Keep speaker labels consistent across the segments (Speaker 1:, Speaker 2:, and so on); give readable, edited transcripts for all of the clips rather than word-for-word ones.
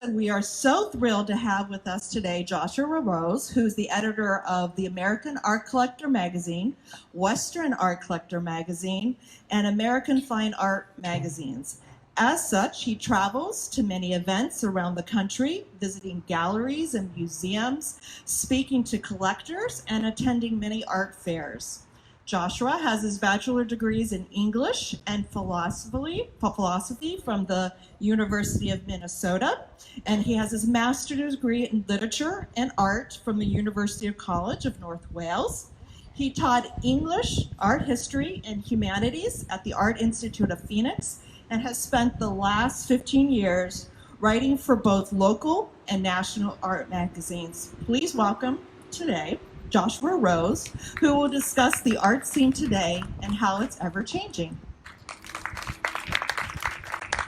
Speaker 1: We are so thrilled to have with us today Joshua Ramose, who's the editor of the American Art Collector magazine, Western Art Collector magazine, and American Fine Art magazines. As such, he travels to many events around the country, visiting galleries and museums, speaking to collectors, and attending many art fairs. Joshua has his bachelor degrees in English and philosophy from the University of Minnesota, and he has his master's degree in literature and art from the University of College of North Wales. He taught English, art history, and humanities at the Art Institute of Phoenix and has spent the last 15 years writing for both local and national art magazines. Please welcome today Joshua Ramose, who will discuss the art scene today and how it's ever changing.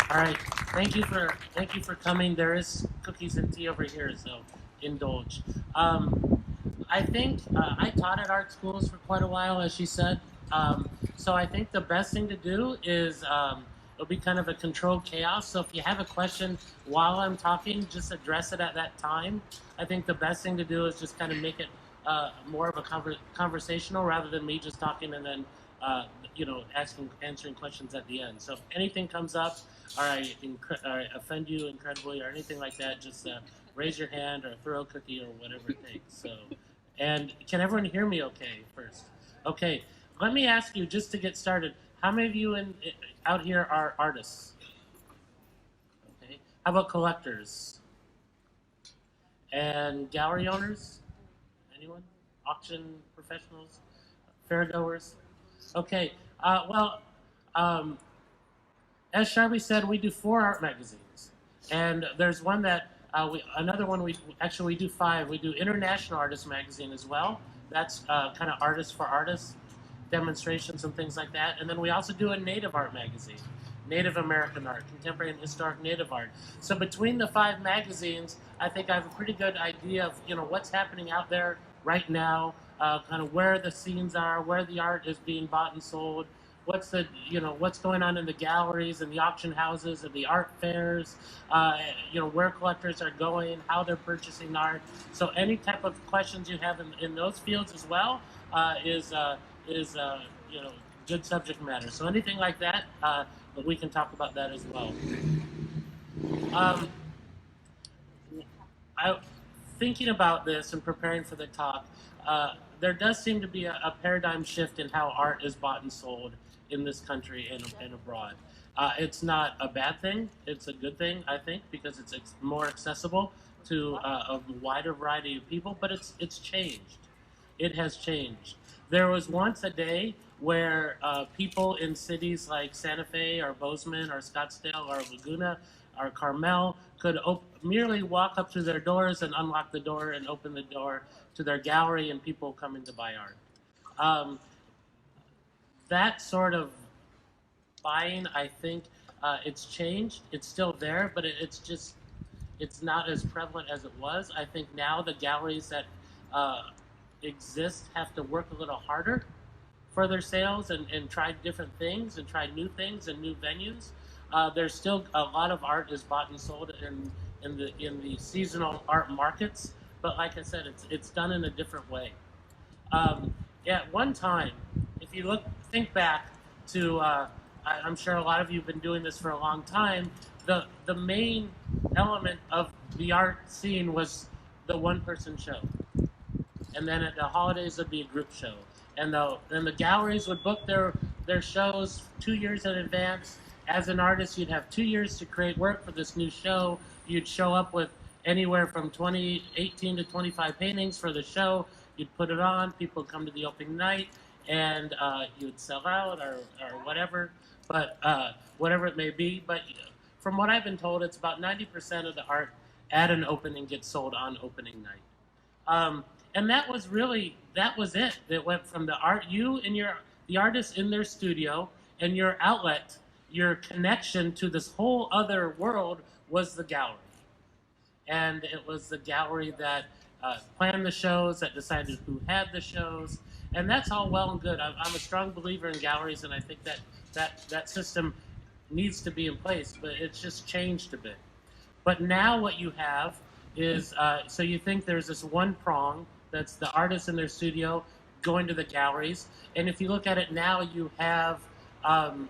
Speaker 2: All right, thank you for coming. There is cookies and tea over here, so indulge. I think I taught at art schools for quite a while, as she said. So I think the best thing to do is it'll be kind of a controlled chaos. So if you have a question while I'm talking, just address it at that time. I think the best thing to do is just kind of make it more of a conversational rather than me just talking and then answering questions at the end. So if anything comes up or I offend you incredibly or anything like that, just raise your hand or throw a cookie or whatever it takes. So, and can everyone hear me okay first? Okay, let me ask you just to get started. How many of you out here are artists? Okay, how about collectors and gallery owners? Anyone? Auction professionals? Fairgoers? Okay. As Sharby said, we do 4 art magazines. And there's one that, we do 5. We do International Artist Magazine as well. That's kind of artists for artists, demonstrations and things like that. And then we also do a Native Art magazine. Native American art, contemporary and historic Native art. So between the 5 magazines, I think I have a pretty good idea of what's happening out there right now, kind of where the scenes are, where the art is being bought and sold, what's going on in the galleries and the auction houses and the art fairs, where collectors are going, how they're purchasing art. So any type of questions you have in those fields as well is good subject matter. So anything like that, but we can talk about that as well. Thinking about this and preparing for the talk, there does seem to be a paradigm shift in how art is bought and sold in this country and abroad. It's not a bad thing. It's a good thing, I think, because it's more accessible to a wider variety of people, but it's changed. It has changed. There was once a day where people in cities like Santa Fe or Bozeman or Scottsdale or Laguna or Carmel could merely walk up to their doors and unlock the door and open the door to their gallery and people coming to buy art. That sort of buying, I think, it's changed. It's still there, but it's not as prevalent as it was. I think now the galleries that exist have to work a little harder for their sales and try different things and try new things and new venues. There's still a lot of art is bought and sold in the seasonal art markets, but like I said, it's done in a different way. At one time, if you think back to, I'm sure a lot of you have been doing this for a long time. The main element of the art scene was the one-person show, and then at the holidays it'd be a group show, and the galleries would book their shows 2 years in advance. As an artist, you'd have 2 years to create work for this new show. You'd show up with anywhere from 18 to 25 paintings for the show. You'd put it on, people would come to the opening night, and you'd sell out or whatever, but whatever it may be. But from what I've been told, it's about 90% of the art at an opening gets sold on opening night. And that was it. It went from the the artist in their studio, and your outlet, your connection to this whole other world was the gallery. And it was the gallery that planned the shows, that decided who had the shows. And that's all well and good. I'm a strong believer in galleries, and I think that system needs to be in place, but it's just changed a bit. But now what you have is, so you think there's this one prong that's the artist in their studio going to the galleries. And if you look at it now, you have um,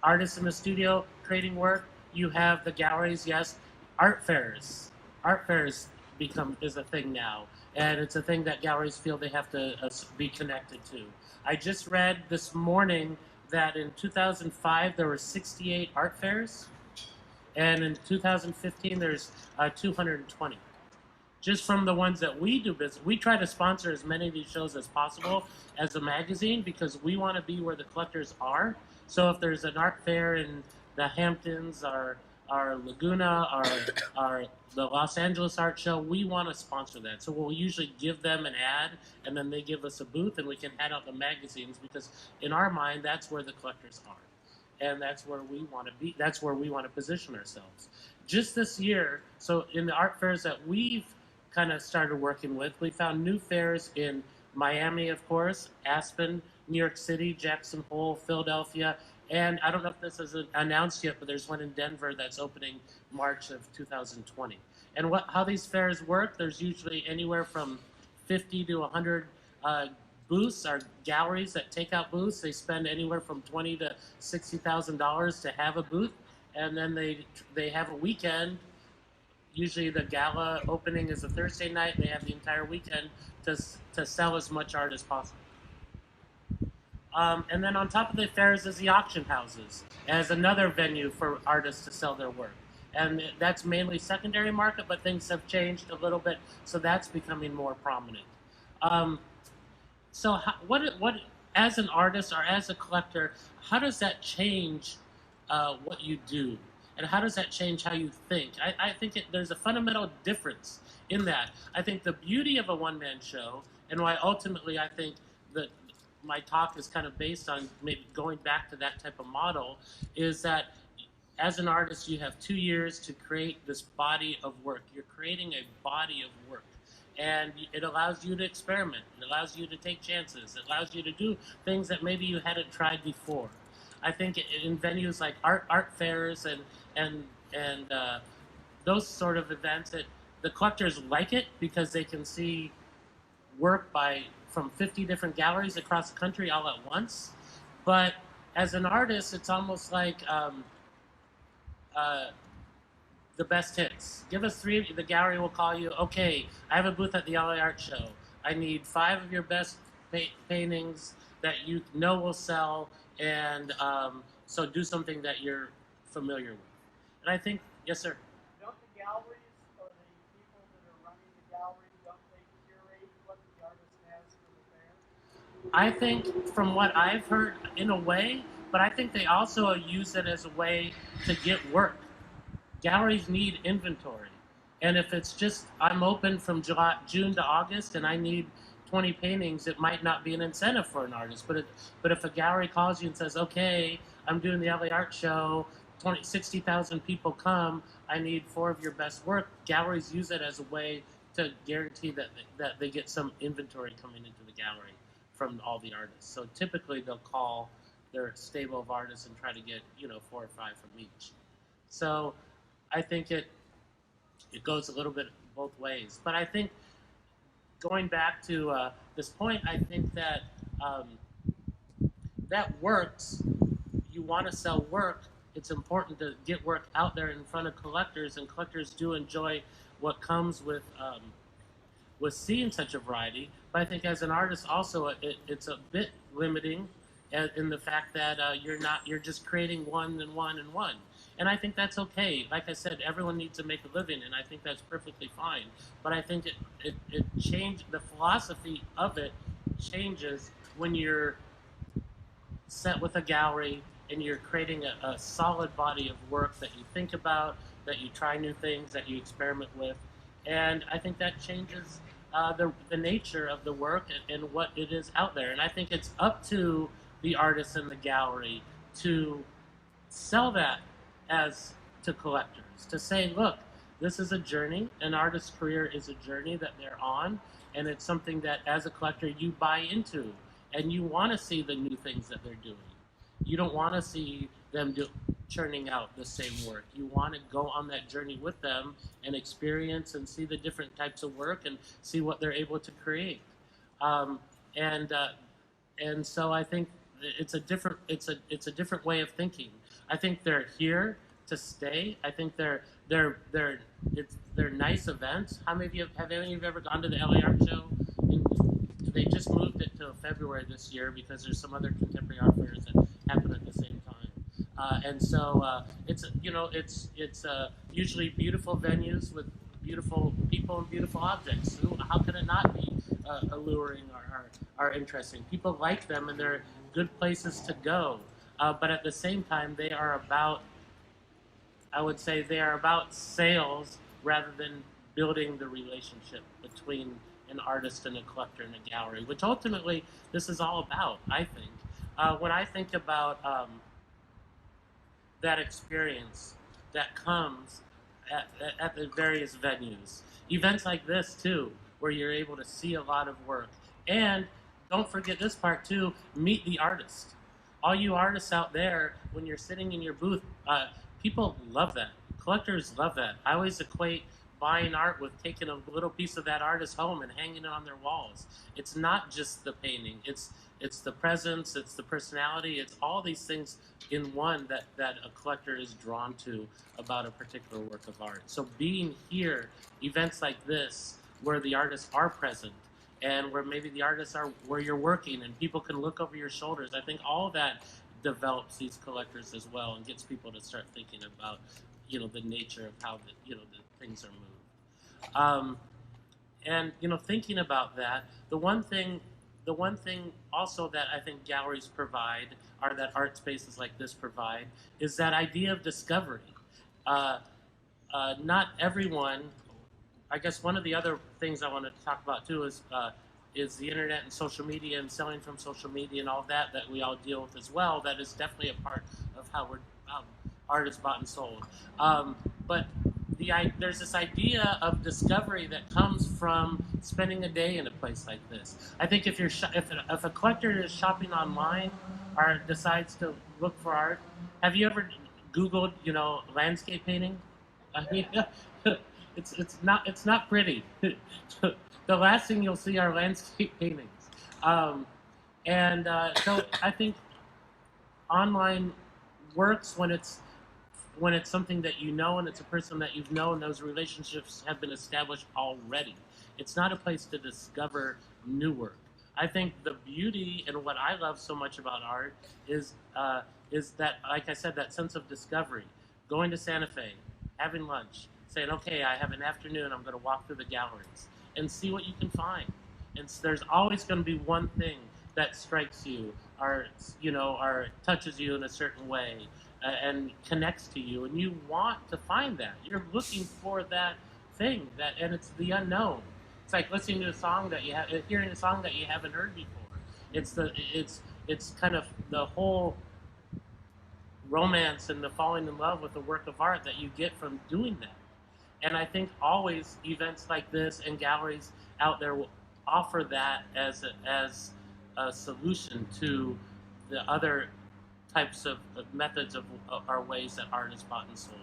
Speaker 2: artists in the studio creating work. You have the galleries, yes, art fairs. Art fairs is a thing now, and it's a thing that galleries feel they have to be connected to. I just read this morning that in 2005 there were 68 art fairs, and in 2015 there's 220. Just from the ones that we do business, we try to sponsor as many of these shows as possible as a magazine because we want to be where the collectors are. So if there's an art fair in the Hamptons or Laguna or the Los Angeles Art Show, we want to sponsor that. So we'll usually give them an ad, and then they give us a booth, and we can hand out the magazines because in our mind, that's where the collectors are. And that's where we want to be. That's where we want to position ourselves. Just this year, so in the art fairs that we've kind of started working with, we found new fairs in Miami, of course, Aspen, New York City, Jackson Hole, Philadelphia, and I don't know if this is announced yet, but there's one in Denver that's opening March of 2020. And how these fairs work, there's usually anywhere from 50 to 100 booths or galleries that take out booths. They spend anywhere from $20,000 to $60,000 to have a booth, and then they have a weekend. Usually the gala opening is a Thursday night. They have the entire weekend to sell as much art as possible. And then on top of the fairs is the auction houses as another venue for artists to sell their work. And that's mainly secondary market, but things have changed a little bit, so that's becoming more prominent. So what as an artist or as a collector, how does that change what you do? And how does that change how you think? I think there's a fundamental difference in that. I think the beauty of a one-man show, and why ultimately I think that my talk is kind of based on maybe going back to that type of model, is that as an artist, you have 2 years to create this body of work. You're creating a body of work. And it allows you to experiment. It allows you to take chances. It allows you to do things that maybe you hadn't tried before. I think in venues like art fairs and those sort of events, that the collectors like it because they can see work from 50 different galleries across the country all at once. But as an artist, it's almost like the best hits. Give us 3. The gallery will call you. Okay, I have a booth at the LA Art Show. I need 5 of your best paintings that you know will sell, and so do something that you're familiar with. And I think, yes, sir.
Speaker 3: Don't the galleries or the people that are running the gallery, don't they curate what the artist has for the fair?
Speaker 2: I think, from what I've heard, in a way, but I think they also use it as a way to get work. Galleries need inventory. And if it's just, I'm open from June to August and I need 20 paintings, it might not be an incentive for an artist. But if a gallery calls you and says, okay, I'm doing the LA Art Show, 60,000 people come, I need 4 of your best work, galleries use it as a way to guarantee that they get some inventory coming into the gallery from all the artists. So typically they'll call their stable of artists and try to get 4 or 5 from each. So I think it goes a little bit both ways. But I think going back to this point, I think that that works. You want to sell work. It's important to get work out there in front of collectors, and collectors do enjoy what comes with seeing such a variety. But I think as an artist also, it's a bit limiting in the fact that you're just creating one and one and one. And I think that's okay. Like I said, everyone needs to make a living, and I think that's perfectly fine. But I think it changed, the philosophy of it changes when you're set with a gallery and you're creating a solid body of work that you think about, that you try new things, that you experiment with. And I think that changes the nature of the work and what it is out there. And I think it's up to the artist and the gallery to sell that as to collectors, to say, look, this is a journey. An artist's career is a journey that they're on, and it's something that as a collector you buy into, and you want to see the new things that they're doing. You don't want to see them churning out the same work. You want to go on that journey with them and experience and see the different types of work and see what they're able to create. Um, and uh, and so I think it's a different way of thinking. I think they're here to stay. I think they're nice events. How many of you have any of you ever gone to the LA Art Show? They just moved it to February this year because there's some other contemporary art fairs that happen at the same time. And so it's usually beautiful venues with beautiful people and beautiful objects. How can it not be alluring or interesting? People like them, and they're good places to go. But at the same time, they are about, I would say, they are about sales rather than building the relationship between an artist and a collector and a gallery, which ultimately this is all about, I think. When I think about that experience that comes at the various venues. Events like this, too, where you're able to see a lot of work. And don't forget this part, too, meet the artist. All you artists out there, when you're sitting in your booth, people love that. Collectors love that. I always equate buying art with taking a little piece of that artist home and hanging it on their walls. It's not just the painting. It's the presence, it's the personality, it's all these things in one that a collector is drawn to about a particular work of art. So being here, events like this, where the artists are present, and where maybe the artists are where you're working and people can look over your shoulders, I think all that develops these collectors as well and gets people to start thinking about, the nature of how the things are moved. And thinking about that, the one thing also that I think galleries provide, or that art spaces like this provide, is that idea of discovery. Not everyone. I guess one of the other things I want to talk about too is the internet and social media and selling from social media and all that we all deal with as well. That is definitely a part of how art is bought and sold. But there's this idea of discovery that comes from spending a day in a place like this. I think if a collector is shopping online or decides to look for art, have you ever Googled landscape painting? I mean, it's not pretty. The last thing you'll see are landscape paintings, so I think online works when it's something that and it's a person that you've known, those relationships have been established already. It's not a place to discover new work. I think the beauty and what I love so much about art is that, like I said, that sense of discovery. Going to Santa Fe, having lunch, saying, okay, I have an afternoon, I'm going to walk through the galleries and see what you can find. And there's always going to be one thing that strikes you or touches you in a certain way. And connects to you, and you want to find that. You're looking for that thing, and it's the unknown. It's like listening to a song that hearing a song that you haven't heard before. It's kind of the whole romance and the falling in love with the work of art that you get from doing that. And I think always events like this and galleries out there will offer that as a solution to the other types of methods of our ways that art is bought and sold.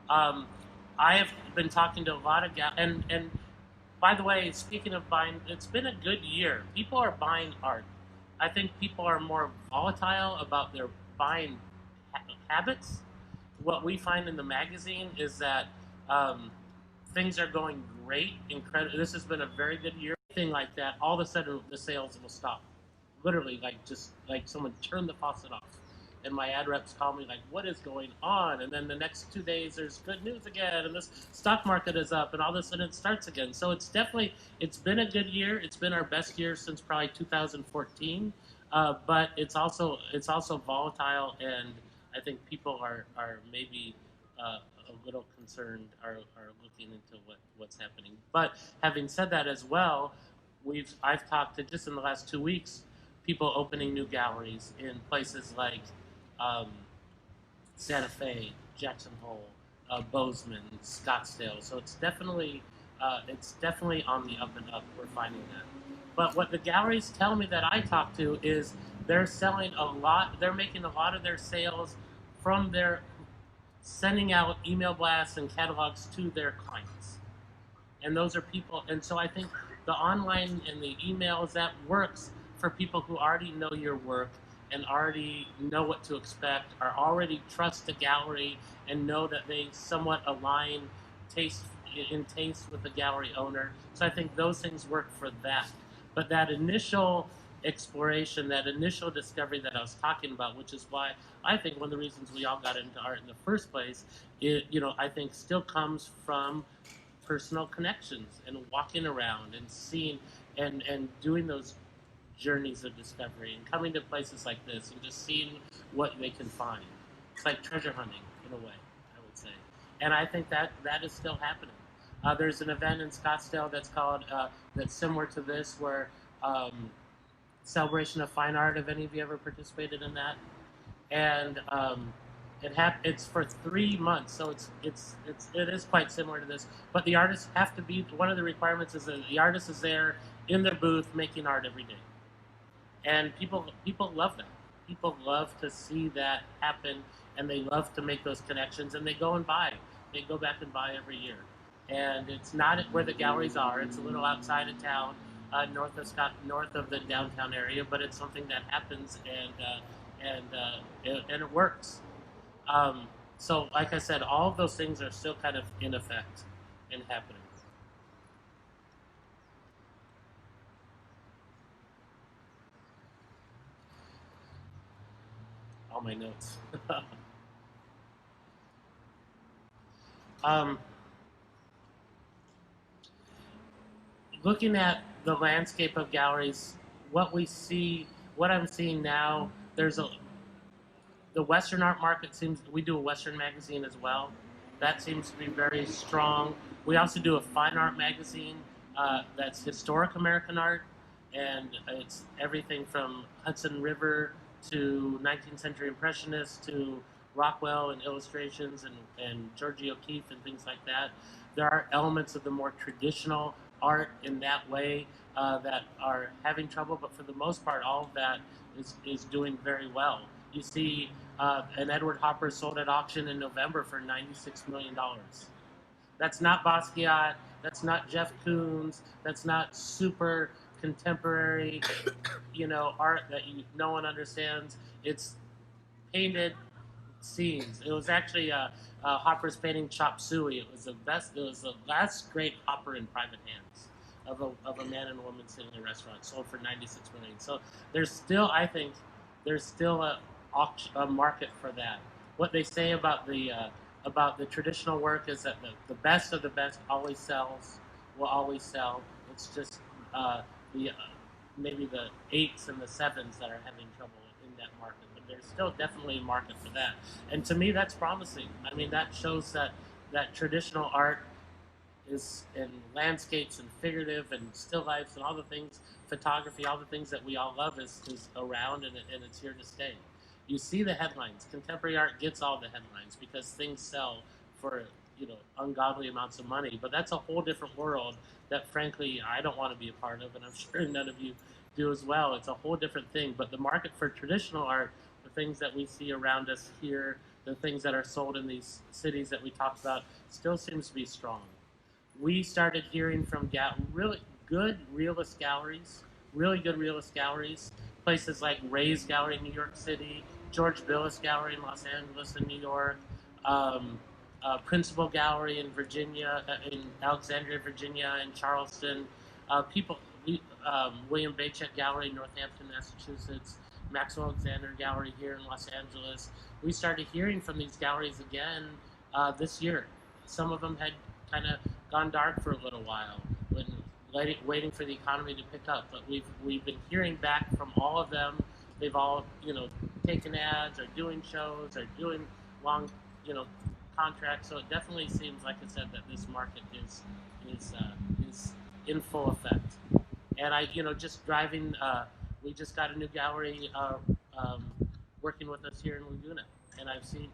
Speaker 2: I have been talking to a lot of and by the way, speaking of buying, it's been a good year. People are buying art. I think people are more volatile about their buying habits. What we find in the magazine is that things are going great, incredible. This has been a very good year. Thing like that, all of a sudden the sales will stop. Literally, just like someone turned the faucet off. And my ad reps call me like, what is going on? And then the next 2 days, there's good news again, and this stock market is up, and all of a sudden it starts again. So it's been a good year. It's been our best year since probably 2014, but it's also volatile, and I think people are maybe a little concerned, are looking into what's happening. But having said that as well, I've talked to, just in the last 2 weeks, people opening new galleries in places like Santa Fe, Jackson Hole, Bozeman, Scottsdale. So it's definitely on the up and up. We're finding that. But what the galleries tell me that I talk to is they're selling a lot. They're making a lot of their sales from their sending out email blasts and catalogs to their clients. And those are people, and so I think the online and the emails, that works for people who already know your work and already know what to expect, or already trust the gallery and know that they somewhat align taste with the gallery owner. So I think those things work for that. But that initial exploration, that initial discovery that I was talking about, which is why I think one of the reasons we all got into art in the first place, I think still comes from personal connections and walking around and seeing and doing those journeys of discovery and coming to places like this and just seeing what they can find. It's like treasure hunting in a way, I would say. And I think that is still happening. There's an event in Scottsdale that's called that's similar to this, where Celebration of Fine Art. Have any of you ever participated in that? And it's for 3 months, so it is quite similar to this. But the artists have to be, one of the requirements is that the artist is there in their booth making art every day. And people love that. People love to see that happen, and they love to make those connections, and they go and buy. They go back and buy every year. And it's not where the galleries are. It's a little outside of town, north of the downtown area, but it's something that happens, and it works. So, like I said, all of those things are still kind of in effect and happening. All my notes. Looking at the landscape of galleries, what I'm seeing now, the Western art market we do a Western magazine as well. That seems to be very strong. We also do a fine art magazine that's historic American art, and it's everything from Hudson River to 19th century Impressionists to Rockwell and illustrations and Georgie O'Keeffe and things like that. There are elements of the more traditional art in that way that are having trouble, but for the most part, all of that is doing very well. You see an Edward Hopper sold at auction in November for $96 million. That's not Basquiat, that's not Jeff Koons, that's not super contemporary, art that no one understands. It's painted scenes. It was actually Hopper's painting Chop Suey. It was the last great Hopper in private hands of a man and a woman sitting in a restaurant, sold for $96 million. So there's still a market for that. What they say about the traditional work is that the best of the best will always sell. It's just maybe the 8s and the 7s that are having trouble in that market, but there's still definitely a market for that. And to me, that's promising. I mean, that shows that traditional art is in landscapes and figurative and still lifes and all the things, photography, all the things that we all love is around, and it's here to stay. You see the headlines. Contemporary art gets all the headlines because things sell for ungodly amounts of money. But that's a whole different world that, frankly, I don't want to be a part of, and I'm sure none of you do as well. It's a whole different thing. But the market for traditional art, the things that we see around us here, the things that are sold in these cities that we talked about, still seems to be strong. We started hearing from really good realist galleries, places like Ray's Gallery in New York City, George Billis Gallery in Los Angeles and New York, Principal Gallery in Virginia, in Alexandria, Virginia, and Charleston. William Bachek Gallery in Northampton, Massachusetts, Max Alexander Gallery here in Los Angeles. We started hearing from these galleries again this year. Some of them had kind of gone dark for a little while, waiting for the economy to pick up. But we've been hearing back from all of them. They've all taken ads or doing shows or doing long contracts. So it definitely seems, like I said, that this market is in full effect. And I just driving. We just got a new gallery working with us here in Laguna, and I've seen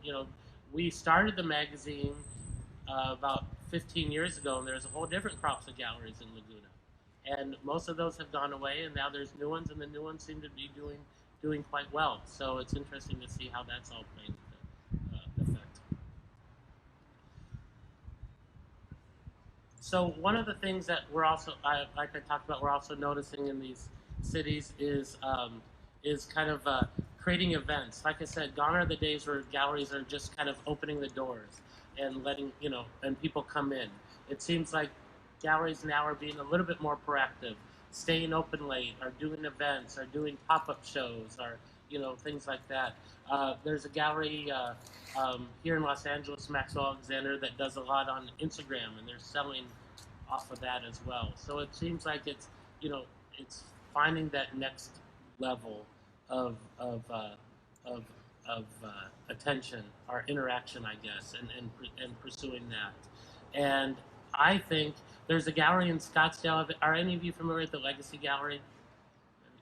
Speaker 2: we started the magazine about 15 years ago, and there's a whole different crops of galleries in Laguna, and most of those have gone away, and now there's new ones, and the new ones seem to be doing quite well. So it's interesting to see how that's all playing So one of the things that we're also, like I talked about, we're also noticing in these cities is kind of creating events. Like I said, gone are the days where galleries are just kind of opening the doors and letting and people come in. It seems like galleries now are being a little bit more proactive, staying open late, are doing events, are doing pop-up shows, or things like that. There's a gallery here in Los Angeles, Maxwell Alexander, that does a lot on Instagram, and they're selling off of that as well. So it seems like it's finding that next level of attention or interaction, I guess, and pursuing that. And I think there's a gallery in Scottsdale. Are any of you familiar with the Legacy Gallery?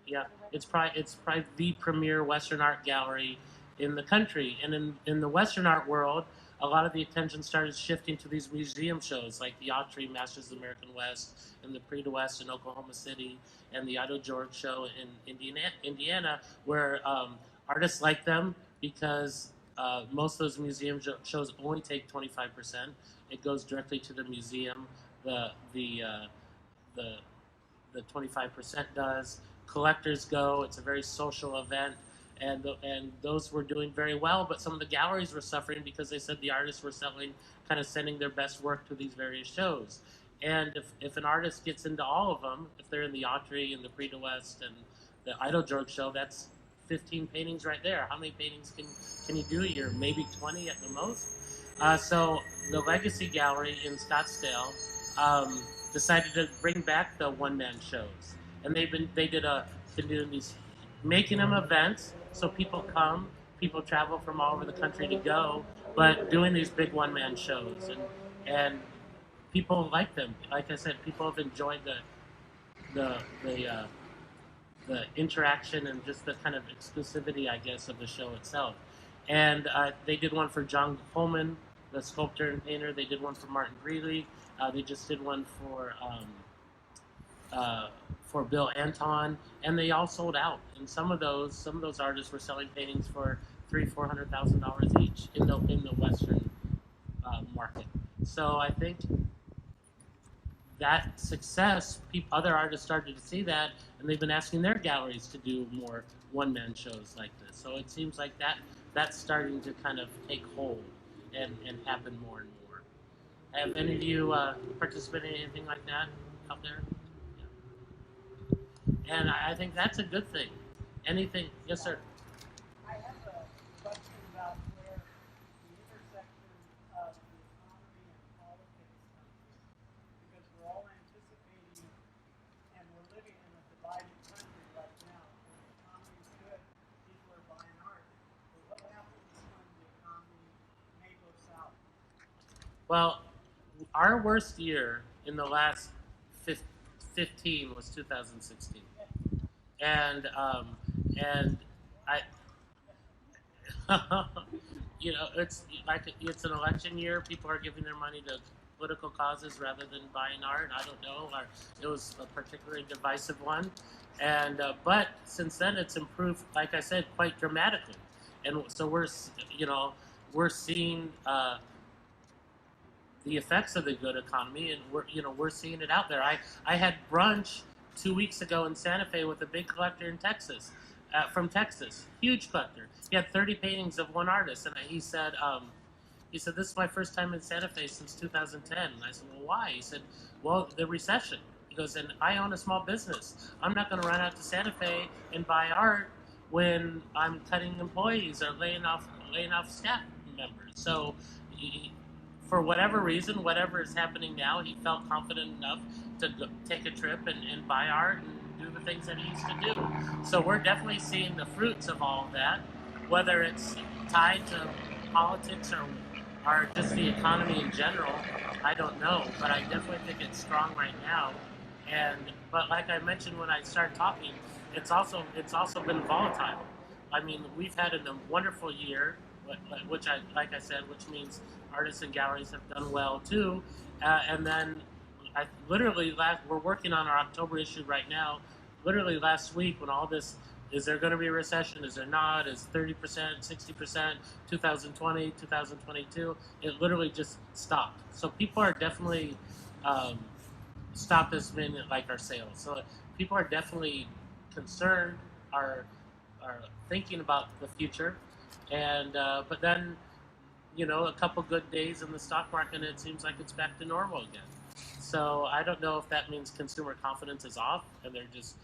Speaker 2: Yeah, it's probably the premier Western art gallery in the country. And in the Western art world, a lot of the attention started shifting to these museum shows like the Pottery Masters of the American West and the Prix de West in Oklahoma City and the Idle George show in Indiana, where artists like them because most of those museum shows only take 25%. It goes directly to the museum. The 25% does. Collectors go. It's a very social event, and those were doing very well. But some of the galleries were suffering because they said the artists were sending their best work to these various shows. And if an artist gets into all of them, if they're in the Autry and the Prix de West and the Idle George show, that's 15 paintings right there. How many paintings can you do a year? Maybe 20 at the most. So the Legacy Gallery in Scottsdale decided to bring back the one-man shows, and been doing these, making them events so people travel from all over the country to go, but doing these big one-man shows, and people like them. Like I said, people have enjoyed the interaction and just the kind of exclusivity, I guess, of the show itself. And they did one for John Coleman, the sculptor and painter. They did one for Martin Greeley. They just did one for Bill Anton, and they all sold out. And some of those artists were selling paintings for $300,000-$400,000 each in the Western market. So I think that success, other artists started to see that, and they've been asking their galleries to do more one-man shows like this. So it seems like that's starting to kind of take hold and happen more and more. Have any of you participated in anything like that out there? Yeah. And I think that's a good thing. Anything? Yes, sir.
Speaker 3: I have a question about where the intersection of the economy and politics comes in. Because we're all anticipating, and we're living in a divided country right now. When the economy is good, people are buying art. But what happens when the economy may go south?
Speaker 2: Well, our worst year in the last 15 was 2016, and I, it's an election year. People are giving their money to political causes rather than buying art. I don't know, or it was a particularly divisive one, and but since then it's improved, like I said, quite dramatically, and so we're seeing the effects of the good economy, and we're seeing it out there. I had brunch 2 weeks ago in Santa Fe with a big collector in Texas, from Texas, huge collector. He had 30 paintings of one artist, and he said, this is my first time in Santa Fe since 2010. And I said, well, why? He said, well, the recession. He goes, and I own a small business. I'm not going to run out to Santa Fe and buy art when I'm cutting employees or laying off staff members. So for whatever reason, whatever is happening now, he felt confident enough to take a trip and buy art and do the things that he used to do. So we're definitely seeing the fruits of all of that, whether it's tied to politics or just the economy in general. I don't know, but I definitely think it's strong right now. But like I mentioned when I started talking, it's also been volatile. I mean, we've had a wonderful year, which like I said, which means artists and galleries have done well too. And then we're working on our October issue right now. Literally last week, when all this, is there going to be a recession? Is there not? Is 30%, 60%, 2020, 2022? It literally just stopped. So people are definitely um, stop us in like our sales. So people are definitely concerned, are thinking about the future, and but then a couple good days in the stock market, and it seems like it's back to normal again. So I don't know if that means consumer confidence is off and they're just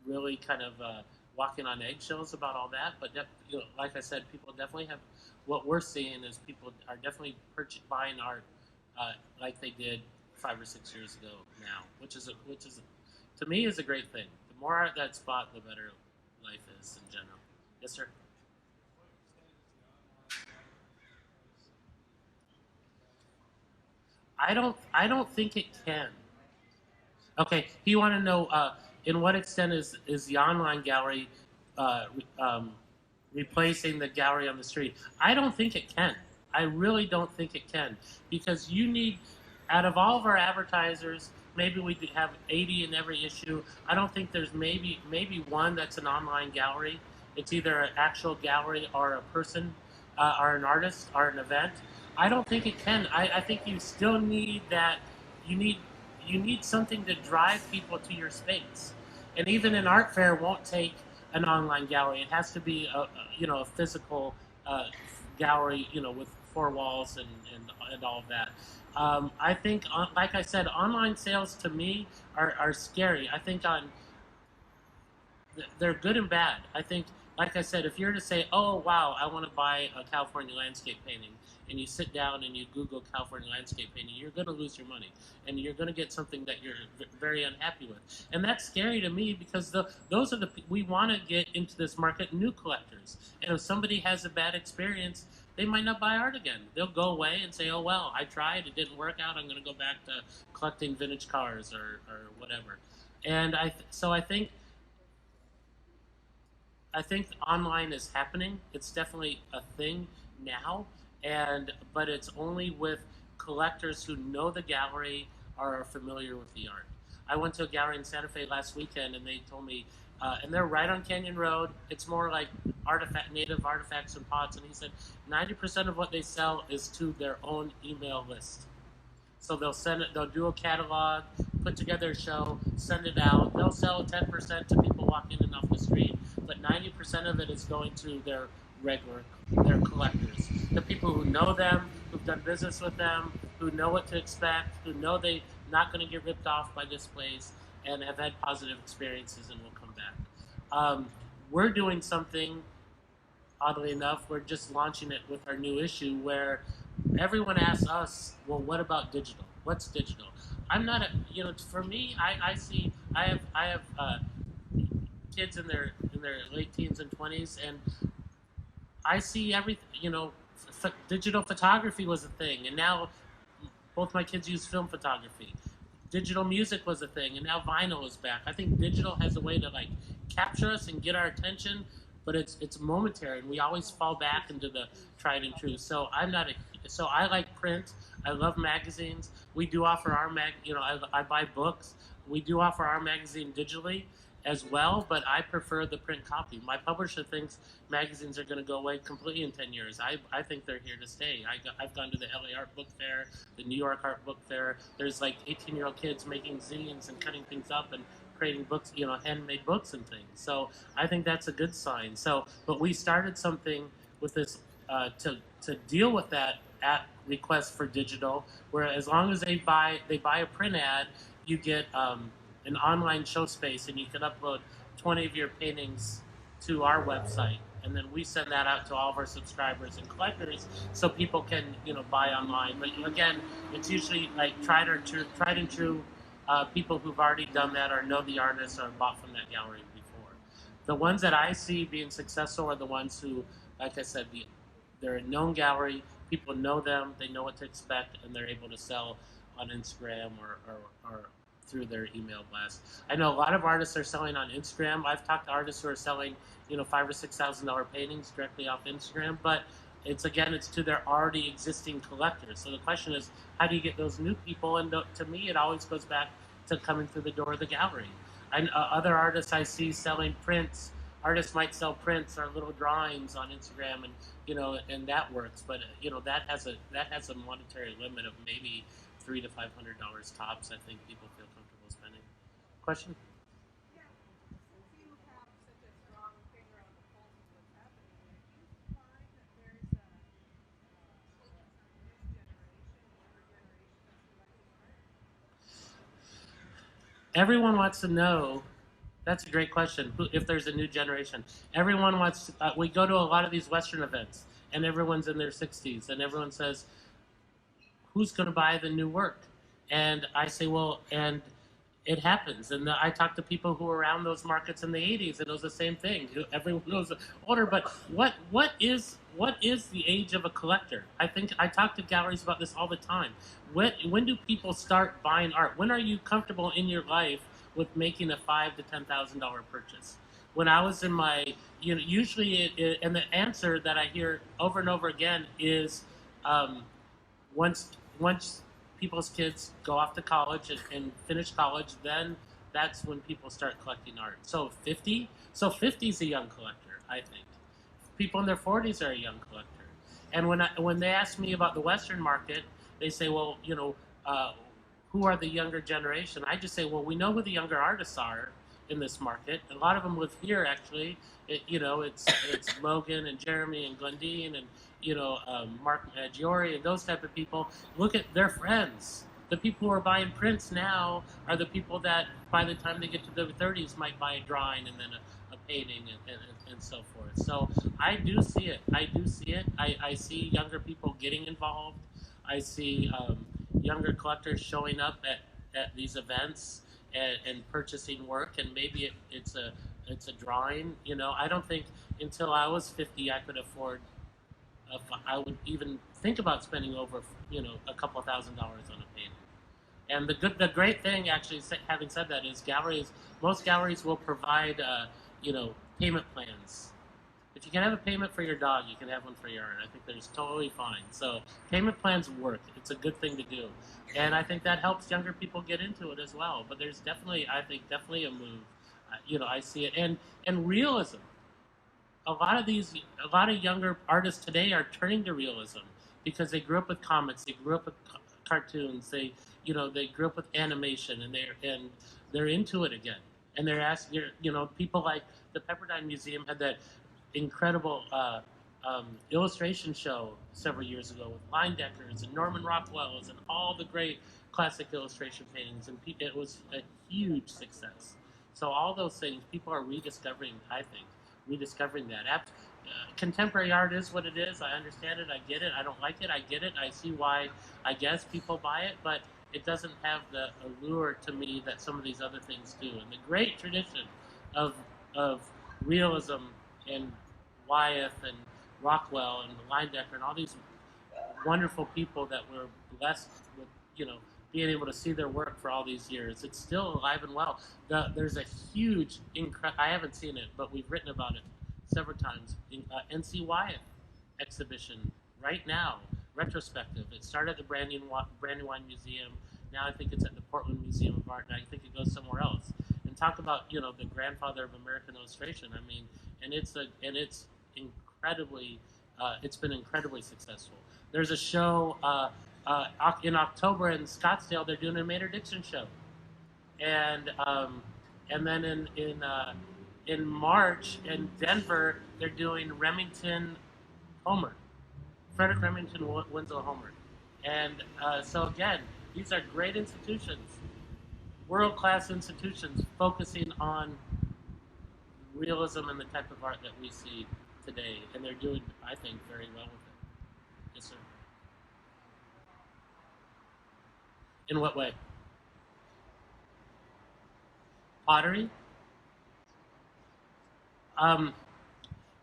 Speaker 2: really kind of walking on eggshells about all that. But like I said, people definitely have. What we're seeing is people are definitely buying art like they did 5 or 6 years ago now, which is to me is a great thing. The more art that's bought, the better life is in general. Yes, sir. I don't think it can. Okay, you want to know in what extent is the online gallery uh, re- um, replacing the gallery on the street? I don't think it can. I really don't think it can because you need, out of all of our advertisers, maybe we could have 80 in every issue. I don't think there's maybe one that's an online gallery. It's either an actual gallery or a person, or an artist or an event. I don't think it can. I think you still need that. You need you need something to drive people to your space. And even an art fair won't take an online gallery. It has to be a physical gallery, with four walls and all of that. I think, like I said, online sales to me are scary. I think they're good and bad. I think, like I said, if you're to say, "Oh wow, I want to buy a California landscape painting," and you sit down and you Google California landscape painting, you're going to lose your money, and you're going to get something that you're very unhappy with, and that's scary to me because those are we want to get into this market new collectors, and if somebody has a bad experience. They might not buy art again. They'll go away and say, "Oh well, I tried. It didn't work out. I'm going to go back to collecting vintage cars or whatever." And so I think online is happening. It's definitely a thing now, but it's only with collectors who know the gallery or are familiar with the art. I went to a gallery in Santa Fe last weekend, and they told me, and they're right on Canyon Road. It's more like native artifacts and pots, and he said 90% of what they sell is to their own email list. So they'll send it. They'll do a catalog, put together a show, send it out. They'll sell 10% to people walking in off the street, but 90% of it is going to their collectors, the people who know them, who've done business with them, who know what to expect, who know they're not going to get ripped off by this place, and have had positive experiences and will come back. We're doing something oddly enough, we're just launching it with our new issue where everyone asks us, well, what about digital? What's digital? I'm not for me, I have kids in their late teens and 20s, and I see everything, digital photography was a thing, and now both my kids use film photography. Digital music was a thing, and now vinyl is back. I think digital has a way to like capture us and get our attention, but it's momentary, and we always fall back into the tried and true. So I like print. I love magazines. We do offer our I buy books. We do offer our magazine digitally as well, but I prefer the print copy. My publisher thinks magazines are going to go away completely in 10 years. I think they're here to stay. I've gone to the LA Art Book Fair, the New York Art Book Fair. There's like 18-year-old kids making zines and cutting things up and creating books, handmade books and things. So I think that's a good sign. So, but we started something with this to deal with that at request for digital, where as long as they buy a print ad, you get an online show space, and you can upload 20 of your paintings to our website, and then we send that out to all of our subscribers and collectors, so people can buy online. But again, it's usually like tried and true people who've already done that or know the artist or bought from that gallery before. The ones that I see being successful are the ones who, like I said, they're a known gallery. People know them. They know what to expect, and they're able to sell on Instagram or through their email blast. I know a lot of artists are selling on Instagram. I've talked to artists who are selling, $5,000 or $6,000 paintings directly off Instagram, but it's to their already existing collectors. So the question is, how do you get those new people? And to me, it always goes back to coming through the door of the gallery. And other artists I see selling prints. Artists might sell prints or little drawings on Instagram, and and that works. But that has a monetary limit of maybe $300 to $500 tops. I think people feel comfortable spending. Question?
Speaker 4: Yeah, since you have such a strong finger on the pulse of what's happening, do you find that there's a new generation, younger generation that's collecting art?
Speaker 2: Everyone wants to know. That's a great question. If there's a new generation, everyone wants. We go to a lot of these Western events, and everyone's in their 60s, and everyone says, "Who's going to buy the new work?" And I say, "Well," and it happens. And I talk to people who were around those markets in the 80s, and it was the same thing. Everyone was older, but what is the age of a collector? I think I talk to galleries about this all the time. When do people start buying art? When are you comfortable in your life with making a $5,000 to $10,000 purchase? When I was in my, usually, and the answer that I hear over and over again is, once people's kids go off to college and finish college, then that's when people start collecting art. So 50 is a young collector, I think. People in their 40s are a young collector. And when they ask me about the Western market, they say, well, who are the younger generation? I just say, well, we know who the younger artists are in this market. A lot of them live here, actually. It's Logan and Jeremy and Glendine and Mark Giori and those type of people. Look at their friends. The people who are buying prints now are the people that, by the time they get to their 30s, might buy a drawing and then a painting and so forth. So I do see it. I see younger people getting involved. I see younger collectors showing up at these events and purchasing work, and maybe it's a drawing. I don't think until I was 50 I could afford. I would even think about spending over a couple of $1,000s on a painting. And the great thing, actually, having said that, is most galleries will provide payment plans. If you can have a payment for your dog, you can have one for your art. I think that's totally fine. So payment plans work. It's a good thing to do, and I think that helps younger people get into it as well. But there's definitely a move. I see it, and realism. A lot of younger artists today are turning to realism because they grew up with comics, they grew up with cartoons, they grew up with animation, and they're into it again. And they're asking, people like the Pepperdine Museum had that incredible illustration show several years ago with Leyendeckers and Norman Rockwell's and all the great classic illustration paintings, and it was a huge success. So all those things, people are rediscovering, I think. Rediscovering that. Contemporary art is what it is. I understand it. I get it. I don't like it. I get it. I see why, I guess, people buy it, but it doesn't have the allure to me that some of these other things do. And the great tradition of realism and Wyeth and Rockwell and Leyendecker and all these wonderful people that were blessed with, being able to see their work for all these years. It's still alive and well. There's a huge, I haven't seen it, but we've written about it several times. N.C. Wyeth exhibition right now, retrospective. It started at the Brandywine Museum. Now I think it's at the Portland Museum of Art, and I think it goes somewhere else. And talk about the grandfather of American illustration. I mean, and it's incredibly, it's been incredibly successful. There's a show. In October in Scottsdale, they're doing a Maynard Dixon show, and then in March in Denver they're doing Remington Homer, Frederick Remington Winslow Homer, and so again, these are great institutions, world-class institutions focusing on realism and the type of art that we see today, and they're doing, I think, very well with it. Yes, sir. In what way? Pottery.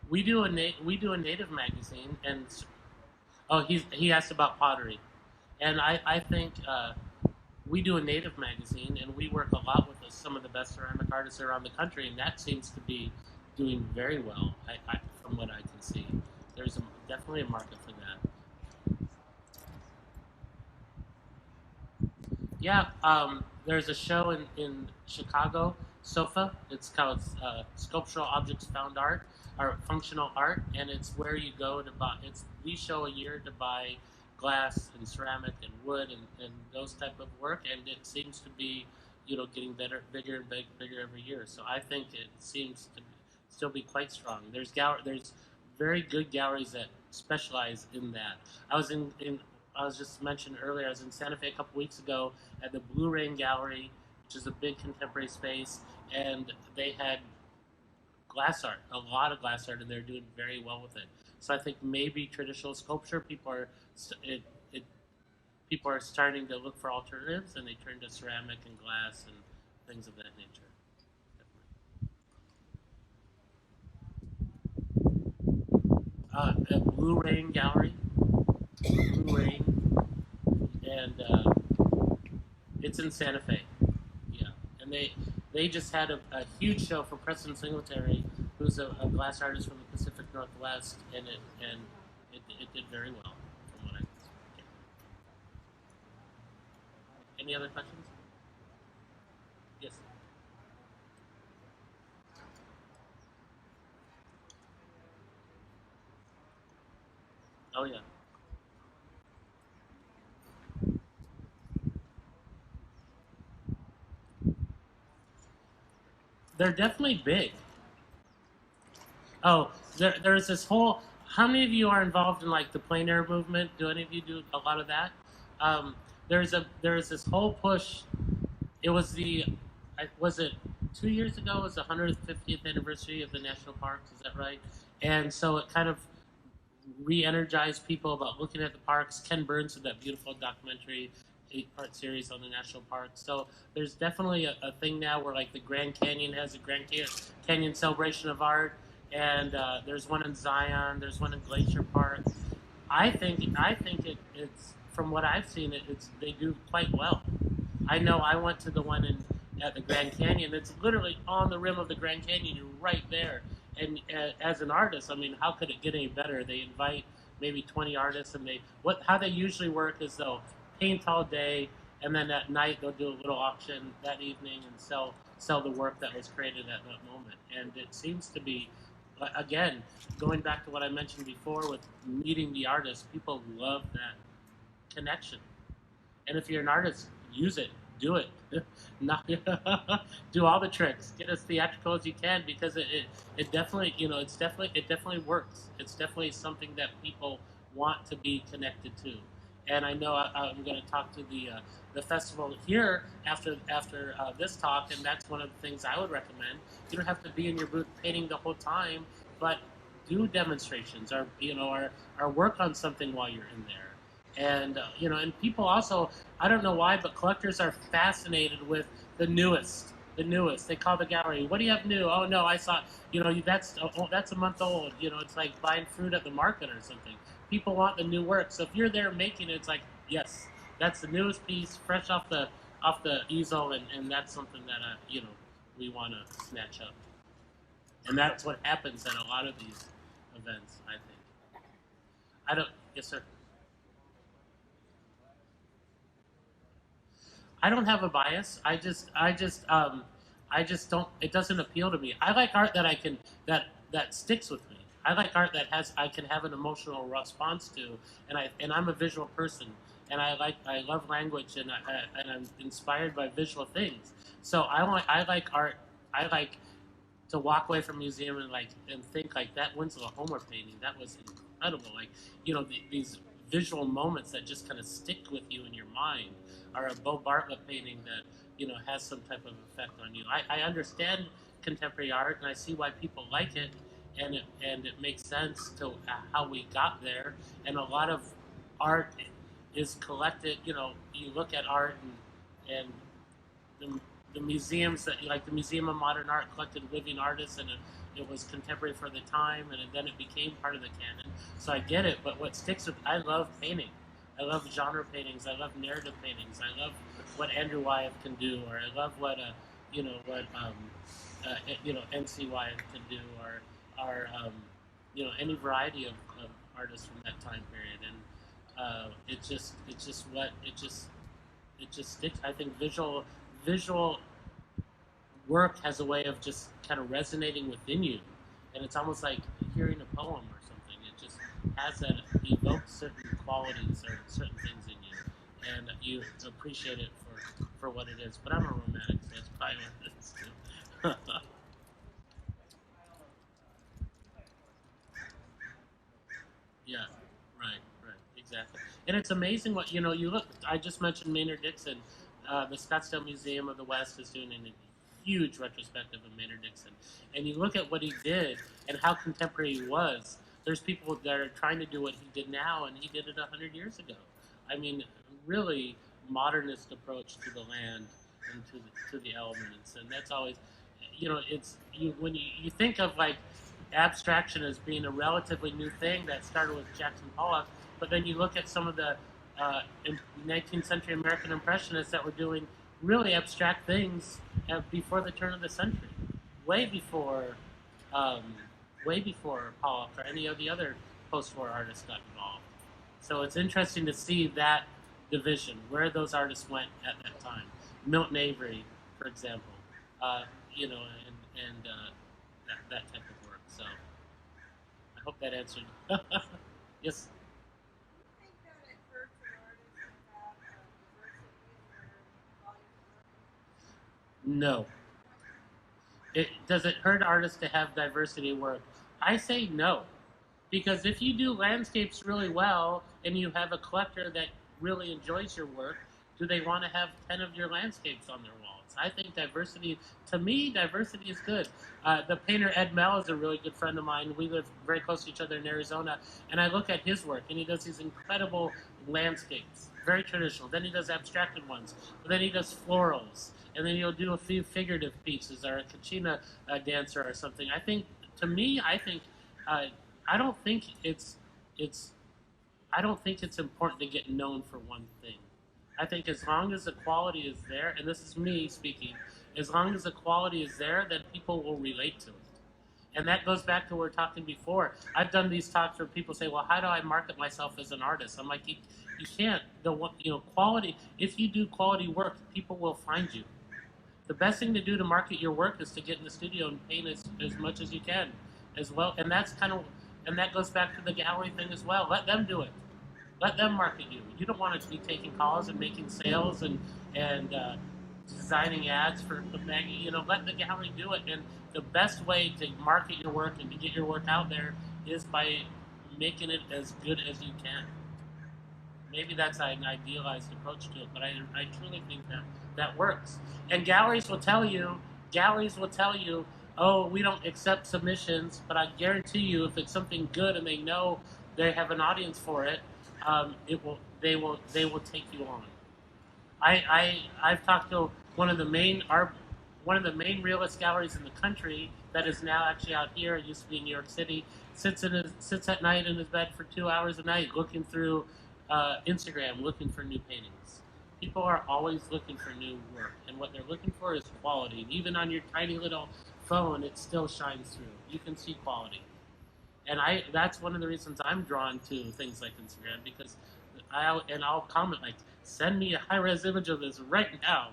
Speaker 2: We do a native magazine, and he asked about pottery, and I think we do a native magazine, and we work a lot with some of the best ceramic artists around the country, and that seems to be doing very well. From what I can see, there's definitely a market for that. Yeah, there's a show in Chicago, SOFA. It's called Sculptural Objects Found Art, or Functional Art, and it's where you go to buy. It's the show a year to buy glass and ceramic and wood and those type of work, and it seems to be, getting better, bigger and bigger every year. So I think it seems to still be quite strong. There's very good galleries that specialize in that. I was I was just mentioned earlier. I was in Santa Fe a couple weeks ago at the Blue Rain Gallery, which is a big contemporary space, and they had glass art, a lot of glass art, and they're doing very well with it. So I think maybe traditional sculpture, it, people are starting to look for alternatives, and they turn to ceramic and glass and things of that nature. At Blue Rain Gallery, Blue Rain, and it's in Santa Fe. Yeah, and they just had a huge show for Preston Singletary, who's a glass artist from the Pacific Northwest, and it did very well from what I. Yeah. Any other questions? Yes. Oh yeah. They're definitely big. Oh, there's this whole. How many of you are involved in like the plein air movement? Do any of you do a lot of that? Um, there's this whole push. It was was it 2 years ago? It was the 150th anniversary of the national parks. Is that right? And so it kind of re-energize people about looking at the parks. Ken Burns did that beautiful documentary, 8-part series on the national parks. So there's definitely a thing now where like the Grand Canyon has a Canyon celebration of art, and there's one in Zion. There's one in Glacier Park. It's from what I've seen, they do quite well. I know I went to the one at the Grand Canyon. It's literally on the rim of the Grand Canyon. You're right there. And as an artist, I mean, how could it get any better? They invite maybe 20 artists, and how they usually work is they'll paint all day, and then at night they'll do a little auction that evening and sell the work that was created at that moment. And it seems to be, again, going back to what I mentioned before with meeting the artist, people love that connection. And if you're an artist, use it, do it, not do all the tricks, get as theatrical as you can, because it definitely it definitely works. It's definitely something that people want to be connected to. And I know I'm going to talk to the festival here after this talk, and that's one of the things I would recommend. You don't have to be in your booth painting the whole time, but do demonstrations or work on something while you're in there. And and people also, I don't know why, but collectors are fascinated with the newest. The newest. They call the gallery. What do you have new? Oh no, I saw. That's a month old. It's like buying fruit at the market or something. People want the new work. So if you're there making it, it's like, yes, that's the newest piece, fresh off the easel, and that's something that we want to snatch up. And that's what happens at a lot of these events, I think. I don't. Yes, sir. I don't have a bias. I just don't. It doesn't appeal to me. I like art that that sticks with me. I like art that I can have an emotional response to, and I'm a visual person, and I love language, and I'm inspired by visual things. So I like art. I like to walk away from a museum and think like that Winslow Homer painting, that was incredible. Like these visual moments that just kind of stick with you in your mind, or a Bo Bartlett painting that has some type of effect on you. I understand contemporary art, and I see why people like it, and it makes sense to how we got there. And a lot of art is collected. You look at art and the museums that like the Museum of Modern Art collected living artists, and it was contemporary for the time, and then it became part of the canon. So I get it, but what sticks with, I love painting. I love genre paintings. I love narrative paintings. I love what Andrew Wyeth can do, or I love what NC Wyeth can do, or any variety of artists from that time period. And it just sticks. I think visual work has a way of just kind of resonating within you, and it's almost like hearing a poem or something. has that evokes certain qualities or certain things in you, and you appreciate it for what it is. But I'm a romantic, so it's probably what it is too. Yeah, right, exactly. And it's amazing what you look. I just mentioned Maynard Dixon. The Scottsdale Museum of the West is doing a huge retrospective of Maynard Dixon, and you look at what he did and how contemporary he was. There's people that are trying to do what he did now, and he did it 100 years ago. I mean, really modernist approach to the land and to the elements, and that's always, it's when you think of like abstraction as being a relatively new thing that started with Jackson Pollock, but then you look at some of the 19th century American Impressionists that were doing really abstract things before the turn of the century, way before, um, way before Pollock or any of the other post-war artists got involved. So it's interesting to see that division, where those artists went at that time. Milton Avery, for example, and that type of work. So I hope that answered. Yes.
Speaker 4: Do you think that it hurts an artist to have diversity in their body of work?
Speaker 2: No. Does it hurt artists to have diversity work? I say no, because if you do landscapes really well and you have a collector that really enjoys your work, do they want to have 10 of your landscapes on their walls? I think diversity, to me, diversity is good. The painter Ed Mell is a really good friend of mine. We live very close to each other in Arizona, and I look at his work, and he does these incredible landscapes, very traditional. Then he does abstracted ones, but then he does florals, and then he'll do a few figurative pieces or a kachina dancer or something. I think, to me, I don't think it's I don't think it's important to get known for one thing. I think as long as the quality is there, and this is me speaking, as long as the quality is there, then people will relate to it. And that goes back to what we were talking before. I've done these talks where people say, "Well, how do I market myself as an artist?" I'm like, you can't. Quality. If you do quality work, people will find you. The best thing to do to market your work is to get in the studio and paint as much as you can, as well. And that goes back to the gallery thing as well. Let them do it. Let them market you. You don't want to be taking calls and making sales and designing ads for the magazine. Let the gallery do it. And the best way to market your work and to get your work out there is by making it as good as you can. Maybe that's an idealized approach to it, but I truly think that works. And galleries will tell you, oh, we don't accept submissions, but I guarantee you, if it's something good and they know they have an audience for it, they will take you on. I've talked to one of the main realist galleries in the country that is now actually out here. It used to be in New York City. Sits at night in his bed for 2 hours a night, looking through Instagram, looking for new paintings. People are always looking for new work, and what they're looking for is quality. And even on your tiny little phone, it still shines through. You can see quality. And that's one of the reasons I'm drawn to things like Instagram, because I'll comment like, send me a high-res image of this right now.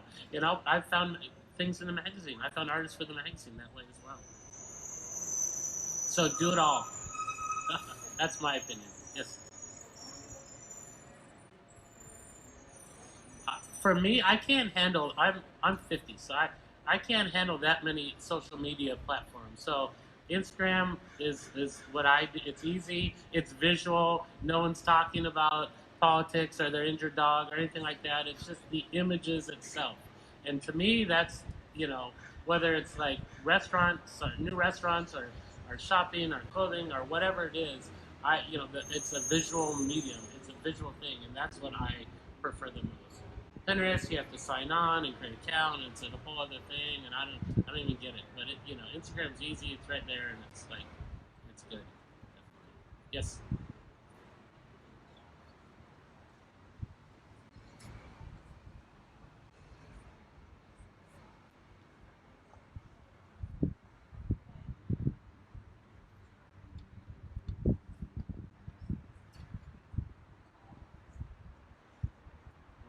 Speaker 2: I've found things in the magazine. I found artists for the magazine that way as well. So do it all. That's my opinion. Yes. For me, I can't handle. I'm 50, so I can't handle that many social media platforms. So Instagram is what I do. It's easy. It's visual. No one's talking about politics or their injured dog or anything like that. It's just the images itself. And to me, that's whether it's like restaurants or new restaurants or shopping or clothing or whatever it is. It's a visual medium. It's a visual thing, and that's what I prefer the most. Pinterest, you have to sign on and create an account, and it's a whole other thing, and I don't even get it. But Instagram's easy, it's right there, and it's good. Yes.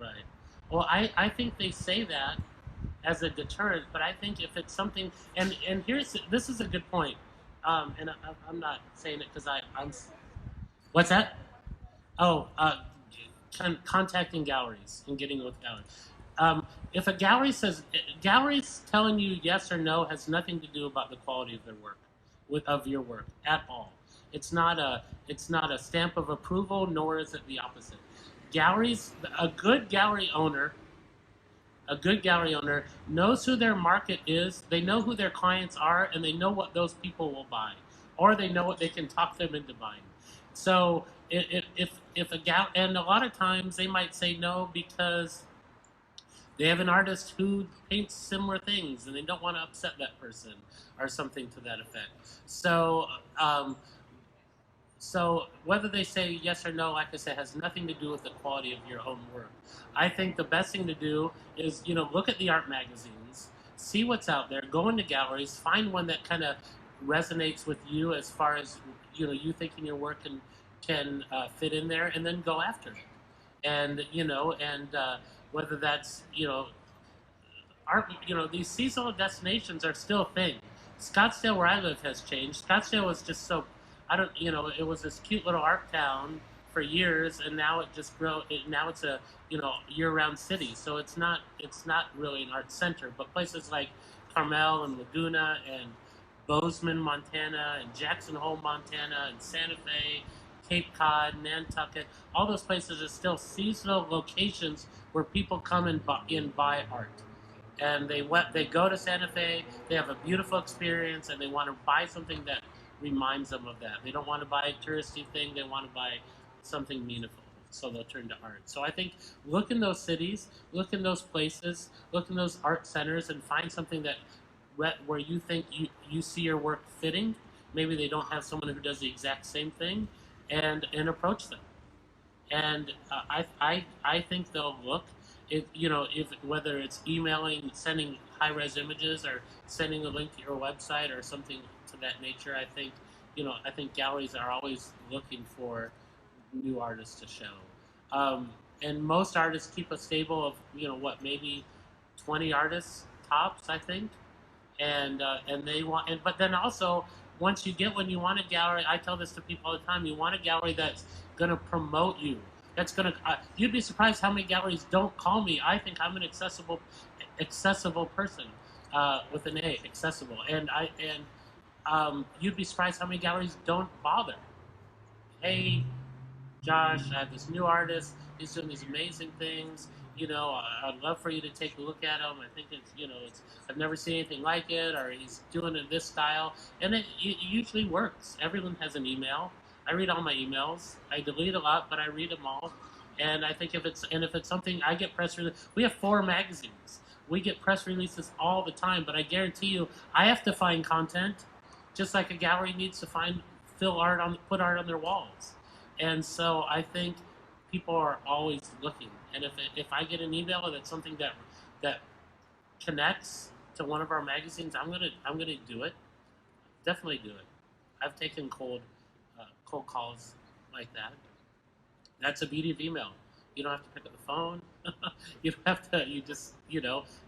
Speaker 2: Right. Well, I think they say that as a deterrent, but I think if it's something, and this is a good point, and I'm not saying it because I'm. What's that? Oh, contacting galleries and getting with galleries. If a gallery says galleries telling you yes or no has nothing to do about the quality of their work, of your work at all. It's not a stamp of approval, nor is it the opposite. Galleries, a good gallery owner knows who their market is. They know who their clients are, and they know what those people will buy, or they know what they can talk them into buying. So if a gal, and a lot of times they might say no because they have an artist who paints similar things and they don't want to upset that person or something to that effect. So whether they say yes or no, like I said, has nothing to do with the quality of your own work. I think the best thing to do is, look at the art magazines, see what's out there, go into galleries, find one that kind of resonates with you as far as, you thinking your work can fit in there, and then go after it. And, whether that's, art, these seasonal destinations are still a thing. Scottsdale, where I live, has changed. Scottsdale was just so, it was this cute little art town for years, and now it just now it's a, year-round city. So it's not really an art center. But places like Carmel and Laguna and Bozeman, Montana, and Jackson Hole, Montana, and Santa Fe, Cape Cod, Nantucket, all those places are still seasonal locations where people come and buy art. And they go to Santa Fe, they have a beautiful experience, and they want to buy something that reminds them of that. They don't want to buy a touristy thing, they want to buy something meaningful. So they'll turn to art. So I think look in those cities, look in those places, look in those art centers, and find something that where you think you see your work fitting. Maybe they don't have someone who does the exact same thing, and approach them. And I think they'll look. If whether it's emailing, sending high-res images, or sending a link to your website or something to that nature, I think galleries are always looking for new artists to show. And most artists keep a stable of maybe 20 artists tops, I think. And they want, but then also once you get one, you want a gallery. I tell this to people all the time. You want a gallery that's going to promote you. That's going to. You'd be surprised how many galleries don't call me. I think I'm an accessible person with an A, accessible. And you'd be surprised how many galleries don't bother. Hey, Josh, I have this new artist. He's doing these amazing things. I'd love for you to take a look at him. I think it's I've never seen anything like it, or he's doing it in this style, and it usually works. Everyone has an email. I read all my emails. I delete a lot, but I read them all. And I think if it's something, I get press releases. We have 4 magazines. We get press releases all the time, but I guarantee you, I have to find content, just like a gallery needs to put art on their walls. And so I think people are always looking. And if I get an email that's something that connects to one of our magazines, I'm gonna do it. Definitely do it. I've taken cold calls like that. That's the beauty of email. You don't have to pick up the phone. You don't have to. You just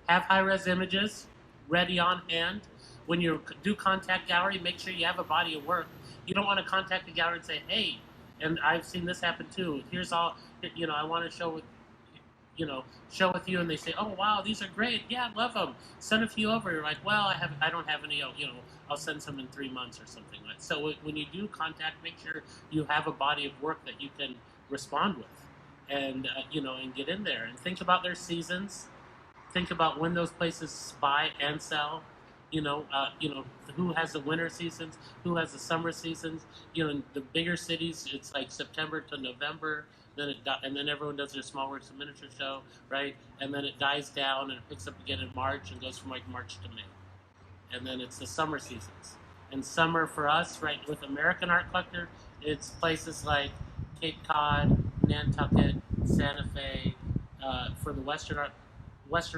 Speaker 2: have high-res images ready on hand. When you do contact gallery, make sure you have a body of work. You don't want to contact the gallery and say, "Hey, and I've seen this happen too. Here's all. I want to show with you," and they say, "Oh wow, these are great. Yeah, I love them. Send a few over." You're like, "Well, I don't have any. I'll send some in 3 months or something like." So when you do contact, make sure you have a body of work that you can respond with, and and get in there and think about their seasons. Think about when those places buy and sell. Who has the winter seasons, who has the summer seasons. In the bigger cities, it's like September to November. And then everyone does their small works and miniature show, right? And then it dies down and it picks up again in March and goes from like March to May. And then it's the summer seasons. And summer for us, right, with American Art Collector, it's places like Cape Cod, Nantucket, Santa Fe. For the Western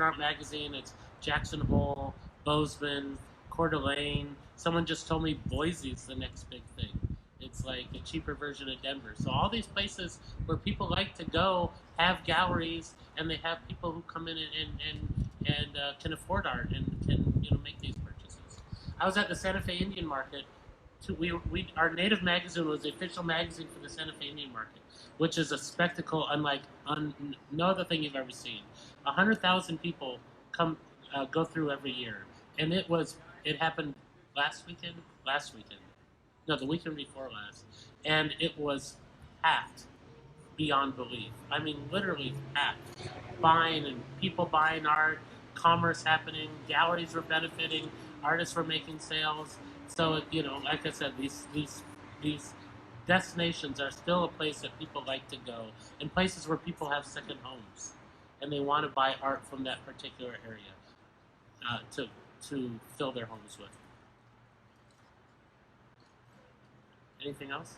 Speaker 2: Art Magazine, it's Jackson Hole, Bozeman, Coeur d'Alene. Someone just told me Boise's the next big thing. It's like a cheaper version of Denver. So all these places where people like to go have galleries, and they have people who come in and can afford art and can make these purchases. I was at the Santa Fe Indian Market our native magazine was the official magazine for the Santa Fe Indian Market, which is a spectacle unlike no other thing you've ever seen. 100,000 people go through every year, and it happened last weekend, no, the weekend before last, and it was packed beyond belief. I mean, literally packed. People buying art, commerce happening, galleries were benefiting, artists were making sales. So like I said, these destinations are still a place that people like to go, and places where people have second homes, and they want to buy art from that particular area to fill their homes with. Anything else?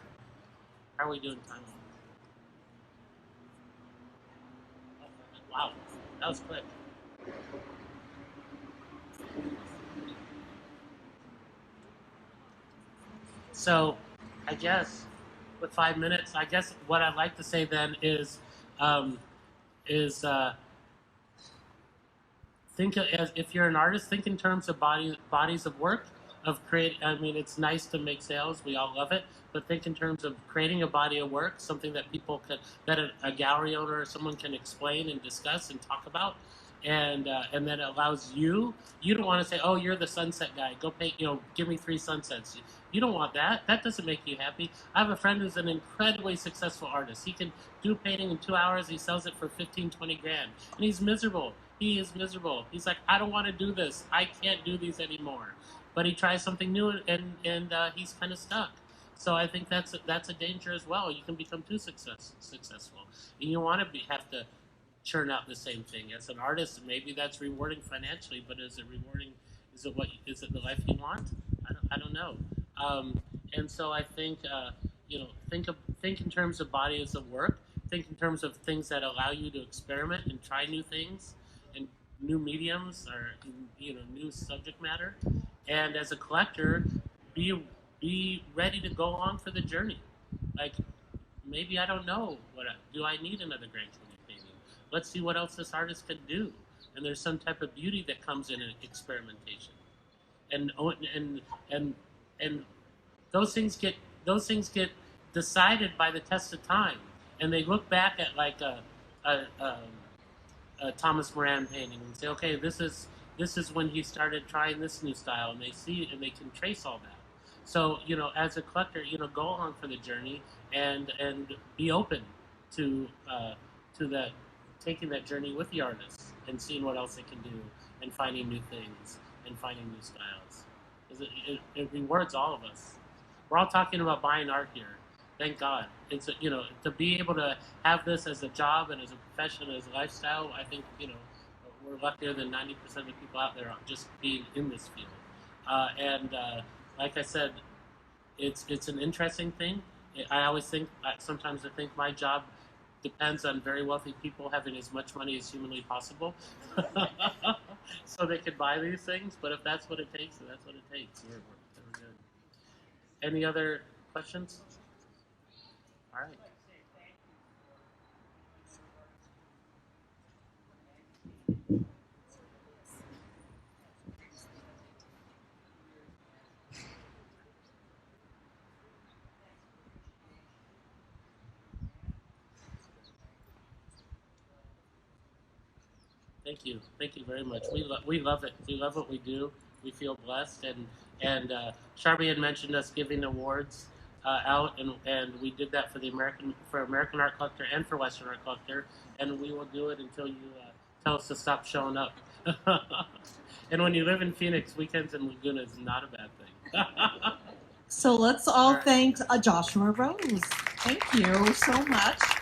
Speaker 2: How are we doing time? Wow, that was quick. So, I guess with 5 minutes, I guess what I'd like to say then is think if you're an artist, think in terms of bodies of work of create. I mean, it's nice to make sales; we all love it. But think in terms of creating a body of work, something that that a gallery owner or someone can explain and discuss and talk about, and then it allows you. You don't want to say, "Oh, you're the sunset guy. Go paint. Give me 3 sunsets." You don't want that. That doesn't make you happy. I have a friend who's an incredibly successful artist. He can do painting in 2 hours. He sells it for 15, 20 grand, and he's miserable. He is miserable. He's like, I don't want to do this. I can't do these anymore. But he tries something new, and he's kind of stuck. So I think that's a danger as well. You can become too successful, and you want to have to churn out the same thing. As an artist, maybe that's rewarding financially, but is it rewarding? Is it the life you want? I don't know. And so I think think in terms of bodies of work. Think in terms of things that allow you to experiment and try new things and new mediums or new subject matter. And as a collector, be ready to go along for the journey. Like, maybe I don't know do I need another Grand Canyon painting? Let's see what else this artist can do. And there's some type of beauty that comes in experimentation. And those things get decided by the test of time. And they look back at like a Thomas Moran painting and say, okay, this is when he started trying this new style, and they see and they can trace all that. So as a collector, go along for the journey and be open to that, taking that journey with the artists and seeing what else they can do and finding new things and finding new styles. It rewards all of us. We're all talking about buying art here. Thank God. It's to be able to have this as a job and as a profession, as a lifestyle. I think we're luckier than 90% of the people out there just being in this field. Like I said, it's an interesting thing. I always think sometimes I think my job depends on very wealthy people having as much money as humanly possible, so they can buy these things. But if that's what it takes, then that's what it takes. We're good. Any other questions? All right. Thank you very much. We love it. We love what we do. We feel blessed, and Sharby had mentioned us giving awards out, and we did that for American Art Collector and for Western Art Collector, and we will do it until you tell us to stop showing up. And when you live in Phoenix, weekends in Laguna is not a bad thing.
Speaker 1: So let's all thank Joshua Rose. Thank you so much.